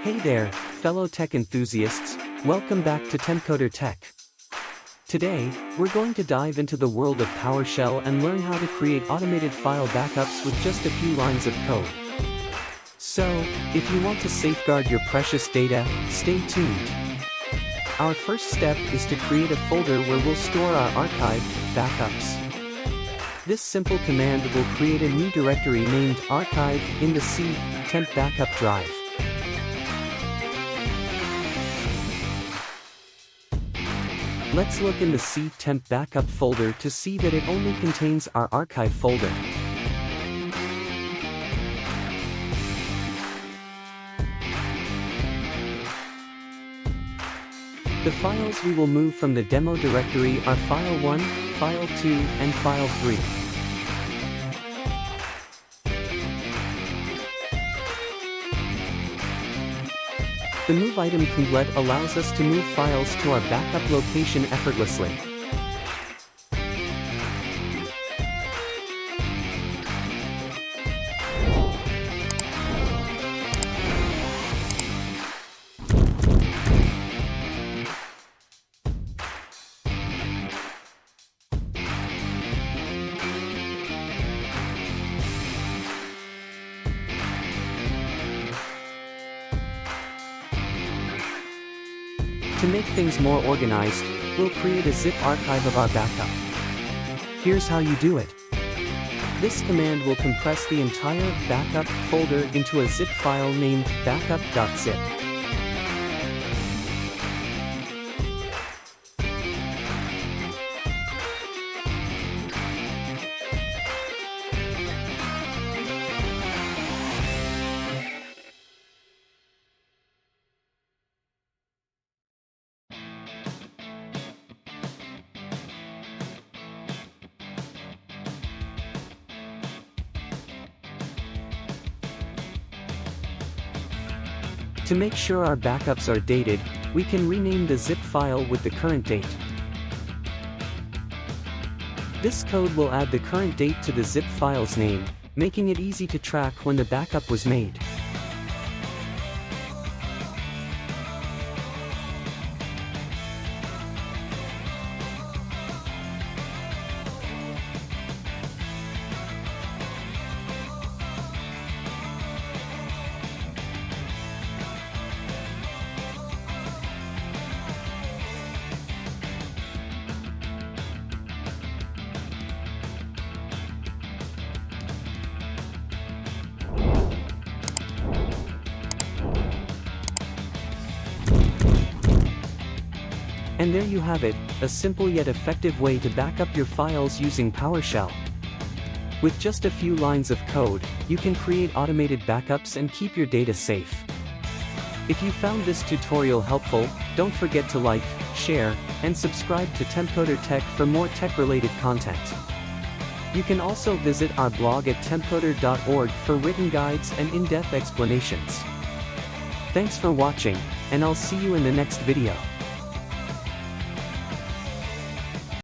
Hey there, fellow tech enthusiasts, welcome back to Tempcoder Tech. Today, we're going to dive into the world of PowerShell and learn how to create automated file backups with just a few lines of code. So, if you want to safeguard your precious data, stay tuned. Our first step is to create a folder where we'll store our archived backups. This simple command will create a new directory named archive in the C temp backup drive. Let's look in the C temp backup folder to see that it only contains our archive folder. The files we will move from the demo directory are File 1, File 2, and File 3. The move item couplet allows us to move files to our backup location effortlessly. To make things more organized, we'll create a zip archive of our backup. Here's how you do it. This command will compress the entire backup folder into a zip file named backup.zip. To make sure our backups are dated, we can rename the zip file with the current date. This code will add the current date to the zip file's name, making it easy to track when the backup was made. And there you have it, a simple yet effective way to back up your files using PowerShell. With just a few lines of code, you can create automated backups and keep your data safe. If you found this tutorial helpful, don't forget to like, share, and subscribe to Tempcoder Tech for more tech-related content. You can also visit our blog at tempcoder.org for written guides and in-depth explanations. Thanks for watching, and I'll see you in the next video.